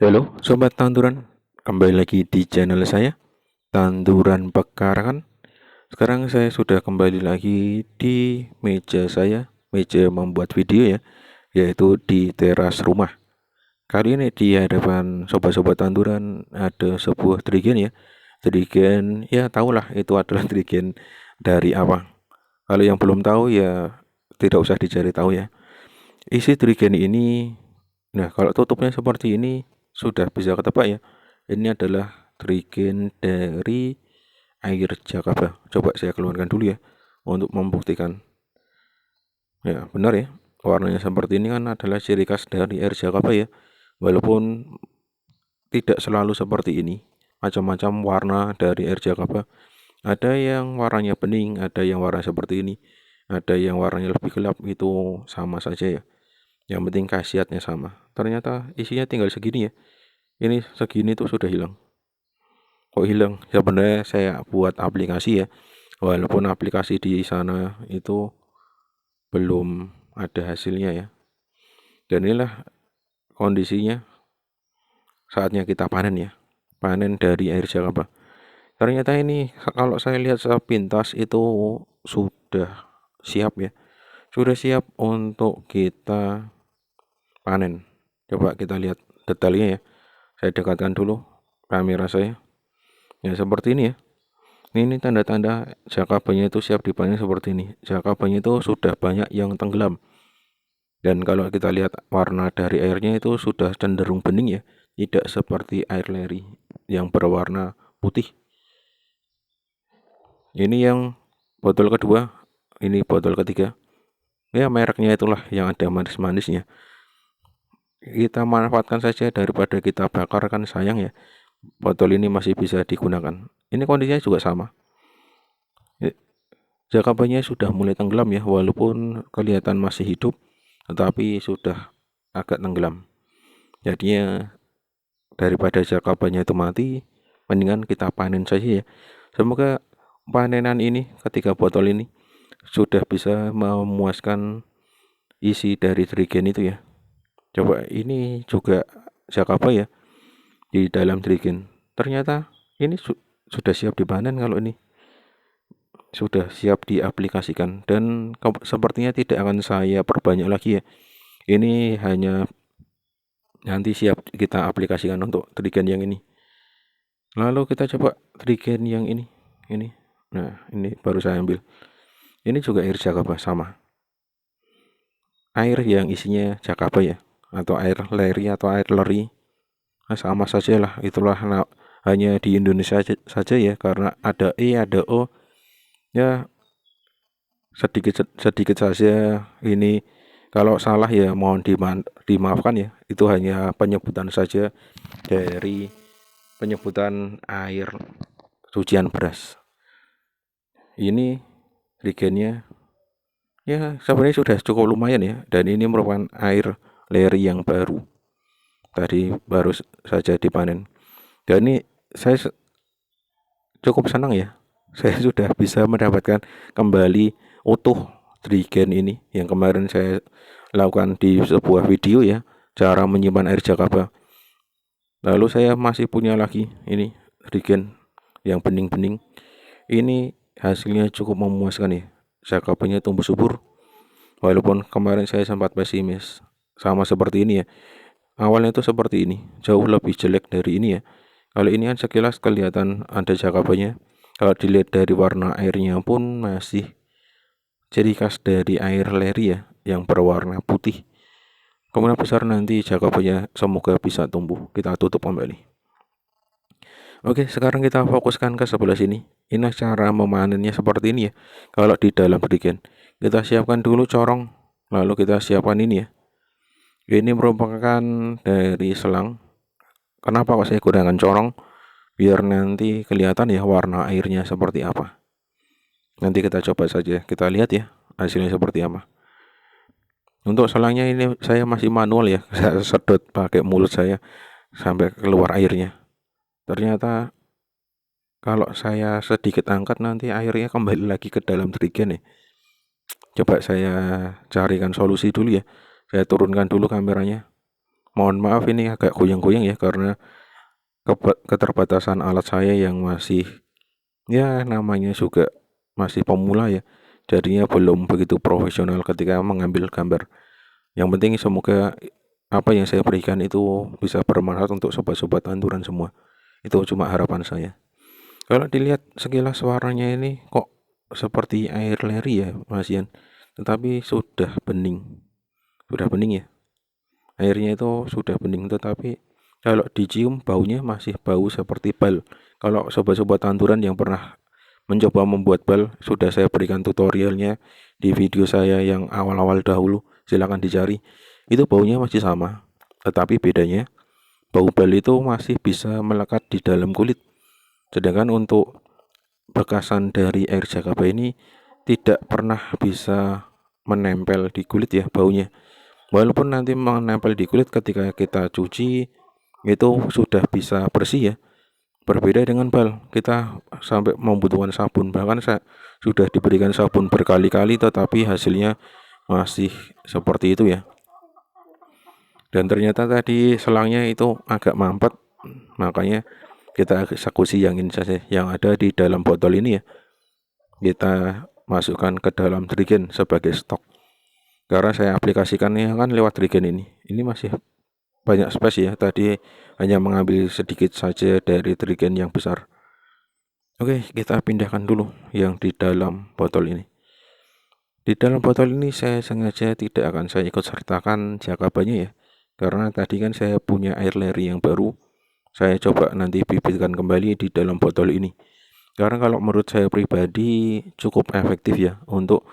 Halo, sobat tanduran. Kembali lagi di channel saya, Tanduran Pekarangan. Sekarang saya sudah kembali lagi di meja saya, meja membuat video ya, yaitu di teras rumah. Kali ini di hadapan sobat-sobat tanduran ada sebuah trigen ya. Trigen ya tahulah itu adalah trigen dari apa. Kalau yang belum tahu ya tidak usah dicari tahu ya. Isi trigen ini, nah kalau tutupnya seperti ini sudah bisa ketebak ya. Ini adalah trigen dari air Jakaba. Coba saya keluarkan dulu ya untuk membuktikan. Ya benar ya. Warnanya seperti ini kan adalah ciri khas dari air Jakaba ya. Walaupun tidak selalu seperti ini. Macam-macam warna dari air Jakaba. Ada yang warnanya bening, ada yang warna seperti ini, ada yang warnanya lebih gelap, itu sama saja ya. Yang penting khasiatnya sama. Ternyata isinya tinggal segini ya. Ini segini tuh sudah hilang. Kok hilang? Sebenarnya saya buat aplikasi ya. Walaupun aplikasi di sana itu belum ada hasilnya ya. Dan inilah kondisinya saatnya kita panen ya. Panen dari air Jakaba. Ternyata ini kalau saya lihat sepintas itu sudah siap ya. Sudah siap untuk kita panen. Coba kita lihat detailnya ya. Saya dekatkan dulu kamera saya. Ya seperti ini ya. Ini tanda-tanda jakabanya itu siap dipanen seperti ini. Jakabanya itu sudah banyak yang tenggelam. Dan kalau kita lihat warna dari airnya itu sudah cenderung bening ya. Tidak seperti air leri yang berwarna putih. Ini yang botol kedua. Ini botol ketiga. Ya mereknya itulah yang ada manis-manisnya. Kita manfaatkan saja daripada kita bakar kan sayang ya. Botol ini masih bisa digunakan. Ini kondisinya juga sama. Jakabanya sudah mulai tenggelam ya, walaupun kelihatan masih hidup, tetapi sudah agak tenggelam. Jadinya daripada jakabanya itu mati, mendingan kita panen saja ya. Semoga panenan ini ketika botol ini sudah bisa memuaskan isi dari trigen itu ya. Coba ini juga jakaba ya di dalam trigen. Ternyata ini sudah siap dipanen kalau ini. Sudah siap diaplikasikan dan sepertinya tidak akan saya perbanyak lagi ya. Ini hanya nanti siap kita aplikasikan untuk trigen yang ini. Lalu kita coba trigen yang ini. Ini. Nah, ini baru saya ambil. Ini juga air Jakaba sama. Air yang isinya Jakaba ya, atau air leri atau air leri. Nah, sama saja lah. Itulah hanya di Indonesia saja ya, karena ada E, ada O. Ya, sedikit sedikit saja ini, kalau salah ya mohon dimaafkan ya. Itu hanya penyebutan saja dari penyebutan air cucian beras. Ini regennya ya sebenarnya sudah cukup lumayan ya, dan ini merupakan air leri yang baru, tadi baru saja dipanen. Dan ini saya cukup senang ya, saya sudah bisa mendapatkan kembali utuh trigen ini yang kemarin saya lakukan di sebuah video ya, cara menyimpan air Jakaba. Lalu saya masih punya lagi ini trigen yang bening-bening. Ini hasilnya cukup memuaskan ya. Jakabanya tumbuh subur. Walaupun kemarin saya sempat pesimis, sama seperti ini ya. Awalnya itu seperti ini, jauh lebih jelek dari ini ya. Kalau ini kan sekilas kelihatan ada jakabanya. Kalau dilihat dari warna airnya pun masih ciri khas dari air leri ya, yang berwarna putih. Kemungkinan besar nanti jakabanya semoga bisa tumbuh. Kita tutup kembali. Oke, sekarang kita fokuskan ke sebelah sini. Ini cara memanennya seperti ini ya. Kalau di dalam trigen, kita siapkan dulu corong, lalu kita siapkan ini ya. Ini merupakan dari selang. Kenapa kok saya gunakan corong? Biar nanti kelihatan ya warna airnya seperti apa. Nanti kita coba saja, kita lihat ya hasilnya seperti apa. Untuk selangnya ini saya masih manual ya, saya sedot pakai mulut saya sampai keluar airnya. Ternyata kalau saya sedikit angkat nanti airnya kembali lagi ke dalam trigen ya. Coba saya carikan solusi dulu ya. Saya turunkan dulu kameranya. Mohon maaf ini agak goyang-goyang ya karena keterbatasan alat saya yang masih, ya namanya juga masih pemula ya. Jadinya belum begitu profesional ketika mengambil gambar. Yang penting semoga apa yang saya berikan itu bisa bermanfaat untuk sobat-sobat tanduran semua. Itu cuma harapan saya. Kalau dilihat sekilas warnanya ini kok seperti air leri ya, Mas Ian. Tetapi sudah bening. Sudah bening ya. Airnya itu sudah bening, tetapi kalau dicium baunya masih bau seperti bal. Kalau sobat-sobat tanduran yang pernah mencoba membuat bal, sudah saya berikan tutorialnya di video saya yang awal-awal dahulu, silahkan dicari. Itu baunya masih sama, tetapi bedanya bau bal itu masih bisa melekat di dalam kulit. Sedangkan untuk bekasan dari air jakaba ini tidak pernah bisa menempel di kulit ya baunya. Walaupun nanti menempel di kulit ketika kita cuci itu sudah bisa bersih ya. Berbeda dengan bal, kita sampai membutuhkan sabun. Bahkan saya sudah diberikan sabun berkali-kali tetapi hasilnya masih seperti itu ya. Dan ternyata tadi selangnya itu agak mampet, makanya kita eksekusi yang ini saja, yang ada di dalam botol ini ya. Kita masukkan ke dalam trigen sebagai stok. Karena saya aplikasikannya kan lewat trigen ini. Ini masih banyak space ya. Tadi hanya mengambil sedikit saja dari trigen yang besar. Oke, kita pindahkan dulu yang di dalam botol ini. Di dalam botol ini saya sengaja tidak akan saya ikut sertakan jakabanya ya. Karena tadi kan saya punya air leri yang baru. Saya coba nanti bibitkan kembali di dalam botol ini. Karena kalau menurut saya pribadi cukup efektif ya untuk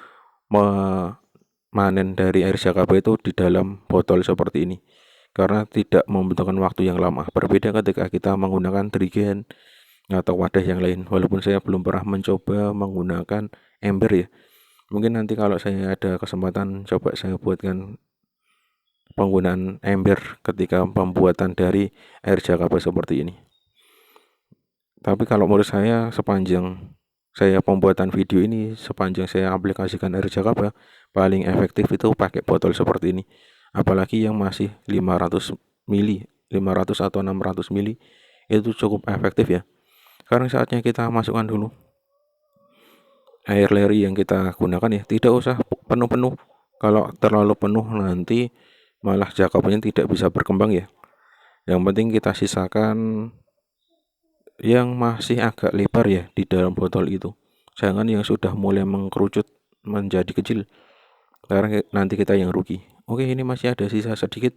memanen dari air jakaba itu di dalam botol seperti ini. Karena tidak membutuhkan waktu yang lama. Berbeda ketika kita menggunakan trigen atau wadah yang lain. Walaupun saya belum pernah mencoba menggunakan ember ya. Mungkin nanti kalau saya ada kesempatan coba saya buatkan penggunaan ember ketika pembuatan dari air jakaba seperti ini. Tapi kalau menurut saya sepanjang saya pembuatan video ini, sepanjang saya aplikasikan air jakaba, paling efektif itu pakai botol seperti ini. Apalagi yang masih 500 mili, 500 atau 600 mili itu cukup efektif ya. Sekarang saatnya kita masukkan dulu air leri yang kita gunakan ya. Tidak usah penuh-penuh. Kalau terlalu penuh nanti malah jakabanya tidak bisa berkembang ya. Yang penting kita sisakan yang masih agak lebar ya di dalam botol itu. Jangan yang sudah mulai mengkerucut menjadi kecil. Karena nanti kita yang rugi. Oke, ini masih ada sisa sedikit.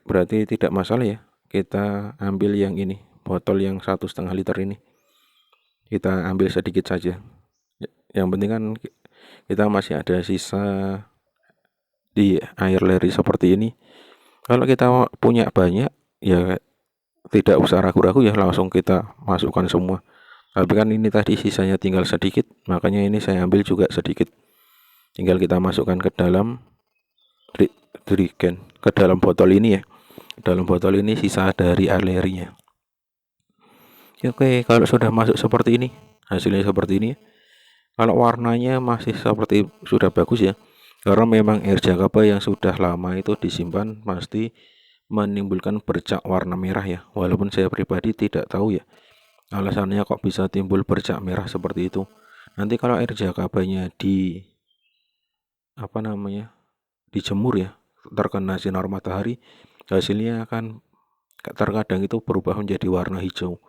Berarti tidak masalah ya. Kita ambil yang ini, botol yang 1,5 liter ini. Kita ambil sedikit saja. Yang penting kan kita masih ada sisa di air leri seperti ini. Kalau kita punya banyak ya tidak usah ragu-ragu ya, langsung kita masukkan semua. Tapi kan ini tadi sisanya tinggal sedikit, makanya ini saya ambil juga sedikit. Tinggal kita masukkan ke dalam trigen, ke dalam botol ini ya. Dalam botol ini sisa dari air lerinya. Oke, kalau sudah masuk seperti ini, hasilnya seperti ini. Kalau warnanya masih seperti sudah bagus ya. Karena memang air jakaba yang sudah lama itu disimpan pasti menimbulkan bercak warna merah ya. Walaupun saya pribadi tidak tahu ya alasannya kok bisa timbul bercak merah seperti itu. Nanti kalau air jakabanya dijemur ya, terkena sinar matahari, hasilnya akan terkadang itu berubah menjadi warna hijau.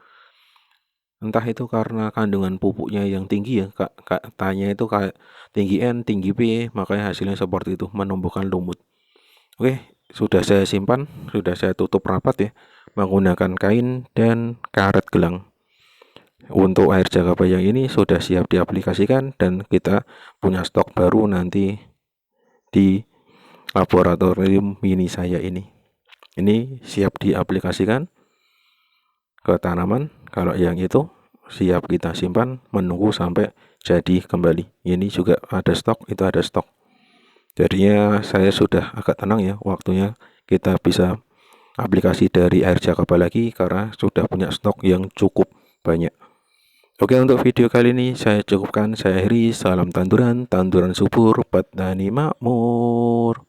Entah itu karena kandungan pupuknya yang tinggi ya, katanya itu kayak tinggi N, tinggi P, makanya hasilnya seperti itu, menumbuhkan lumut. Oke, sudah saya simpan, sudah saya tutup rapat ya, menggunakan kain dan karet gelang. Untuk air jakaba yang ini sudah siap diaplikasikan dan kita punya stok baru nanti di laboratorium mini saya ini. Ini siap diaplikasikan ke tanaman. Kalau yang itu siap kita simpan menunggu sampai jadi kembali. Ini juga ada stok, itu ada stok. Jadinya saya sudah agak tenang ya, waktunya kita bisa aplikasi dari air jakaba lagi karena sudah punya stok yang cukup banyak. Oke, untuk video kali ini saya cukupkan. Saya akhiri. Salam tanduran, tanduran subur, petani makmur.